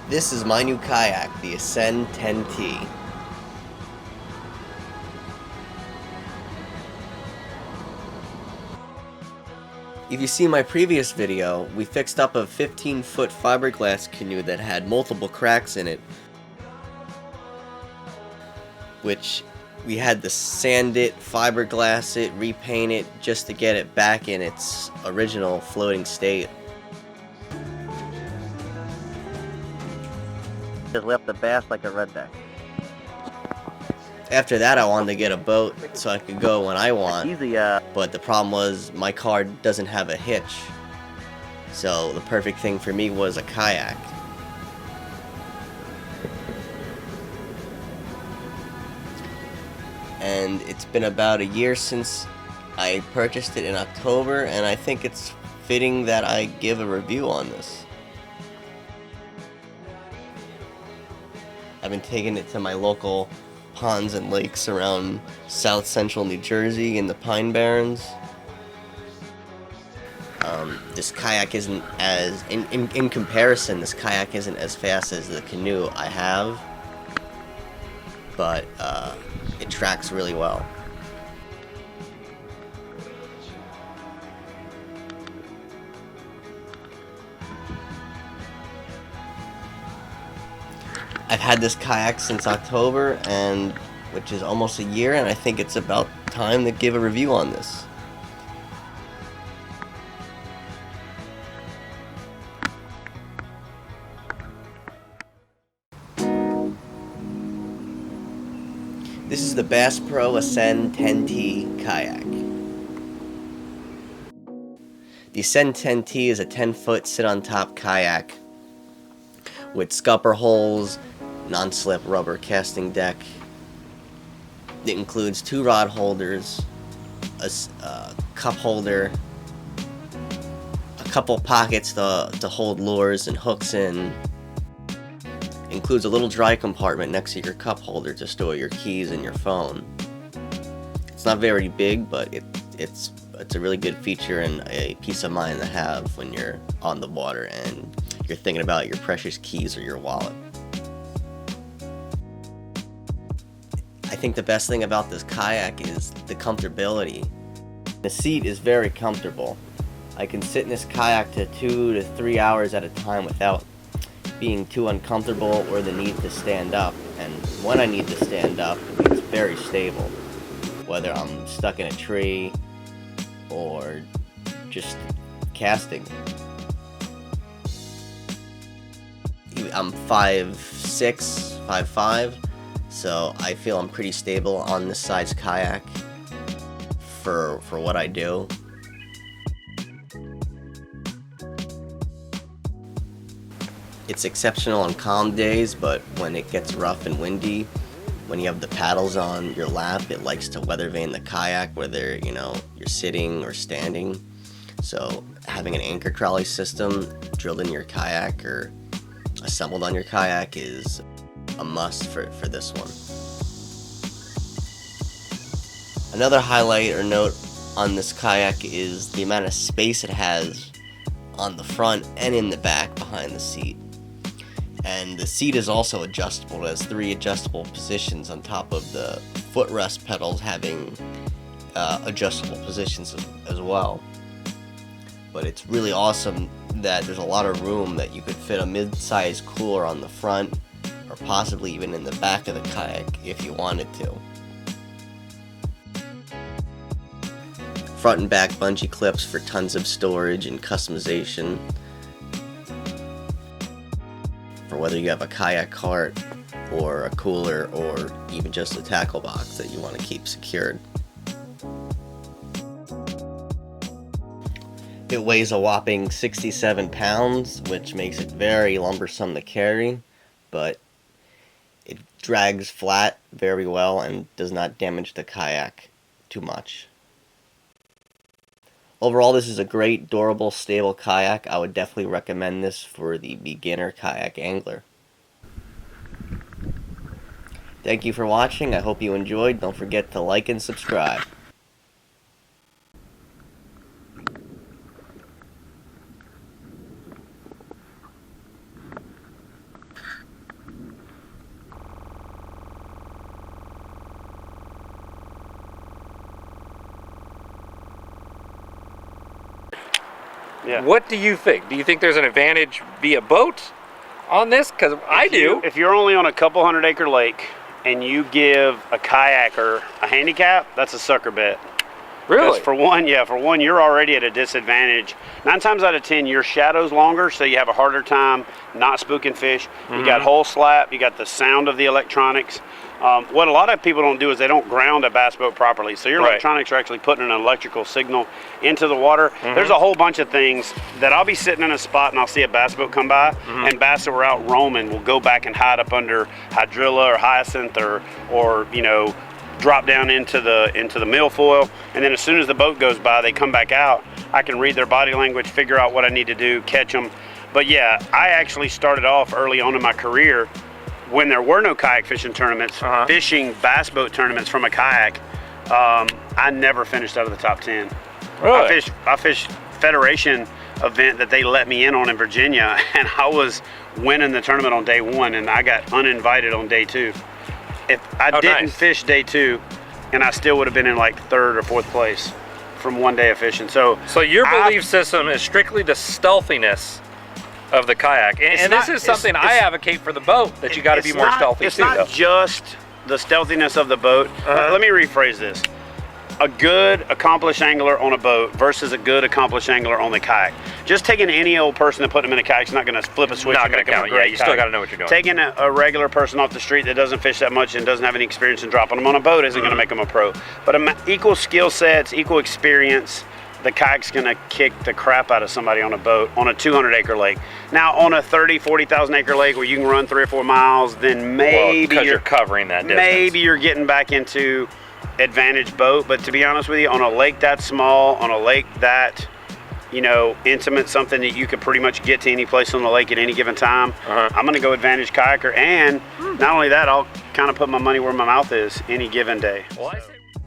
This is my new kayak, the Ascend 10T. If you see my previous video, we fixed up a 15-foot fiberglass canoe that had multiple cracks in it, which we had to sand it, fiberglass it, repaint it, just to get it back in its original floating state. Just left the bass like a redneck. After that, I wanted to get a boat so I could go when I want. But the problem was my car doesn't have a hitch. So the perfect thing for me was a kayak. And it's been about a year since I purchased it in October, and I think it's fitting that I give a review on this. I've been taking it to my local ponds and lakes around south central New Jersey in the Pine Barrens. This kayak isn't as, in comparison, this kayak isn't as fast as the canoe I have, but it tracks really well. I've had this kayak since October, and which is almost a year, and I think it's about time to give a review on this. This is the Bass Pro Ascend 10T Kayak. The Ascend 10T is a 10-foot sit-on-top kayak with scupper holes, non-slip rubber casting deck. It includes 2 rod holders, a cup holder, a couple pockets to hold lures and hooks in. It includes a little dry compartment next to your cup holder to store your keys and your phone. It's not very big, but it's a really good feature and a peace of mind to have when you're on the water and you're thinking about your precious keys or your wallet. I think the best thing about this kayak is the comfortability. The seat is very comfortable. I can sit in this kayak to 2 to 3 hours at a time without being too uncomfortable or the need to stand up. And when I need to stand up, it's very stable. Whether I'm stuck in a tree or just casting. I'm 5'6", 5'5", so I feel I'm pretty stable on this size kayak for what I do. It's exceptional on calm days, but when it gets rough and windy, when you have the paddles on your lap, it likes to weather vane the kayak, whether you're sitting or standing. So having an anchor trolley system drilled in your kayak or assembled on your kayak is a must for this one. Another highlight or note on this kayak is the amount of space it has on the front and in the back behind the seat. And the seat is also adjustable. It has 3 adjustable positions on top of the footrest pedals having adjustable positions as well. But it's really awesome that there's a lot of room that you could fit a mid-sized cooler on the front or possibly even in the back of the kayak if you wanted to. Front and back bungee clips for tons of storage and customization for whether you have a kayak cart or a cooler or even just a tackle box that you want to keep secured. It weighs a whopping 67 pounds, which makes it very lumbersome to carry, but it drags flat very well and does not damage the kayak too much. Overall, this is a great, durable, stable kayak. I would definitely recommend this for the beginner kayak angler. Thank you for watching. I hope you enjoyed. Don't forget to like and subscribe. Yeah. What do you think? Do you think there's an advantage via boat on this? Because I do. If you're only on a couple 100-acre lake and you give a kayaker a handicap, that's a sucker bet. Really? For one, you're already at a disadvantage. 9 times out of 10, your shadow's longer, so you have a harder time not spooking fish. You got hole slap, you got the sound of the electronics. What a lot of people don't do is they don't ground a bass boat properly. So your electronics are actually putting an electrical signal into the water. There's a whole bunch of things that I'll be sitting in a spot and I'll see a bass boat come by, and bass that were out roaming will go back and hide up under hydrilla or hyacinth or you know, drop down into the milfoil, and then as soon as the boat goes by, they come back out. I can read their body language, figure out what I need to do, catch them. But yeah, I actually started off early on in my career when there were no kayak fishing tournaments, fishing bass boat tournaments from a kayak. I never finished out of the top 10. Really? I fished Federation event that they let me in on in Virginia, and I was winning the tournament on day 1, and I got uninvited on day 2. If I didn't fish day 2, and I still would have been in like 3rd or 4th place from one day of fishing. So your belief system is strictly the stealthiness of the kayak, and this is something I advocate for the boat, that you got to be more stealthy. It's not just the stealthiness of the boat. Let me rephrase this. A good accomplished angler on a boat versus a good accomplished angler on the kayak. Just taking any old person and putting them in a kayak is not going to flip a switch. Not going to count. Yeah, you still got to know what you're doing. Taking a regular person off the street that doesn't fish that much and doesn't have any experience in dropping them on a boat isn't going to make them a pro. But equal skill sets, equal experience, the kayak's going to kick the crap out of somebody on a boat on a 200-acre lake. Now, on a 30, 40,000-acre lake where you can run 3 or 4 miles, then maybe because you're covering that distance. Maybe you're getting back into advantage boat. But to be honest with you, on a lake that small, on a lake that, you know, intimate, something that you could pretty much get to any place on the lake at any given time, I'm going to go advantage kayaker. And not only that, I'll kind of put my money where my mouth is any given day. Well,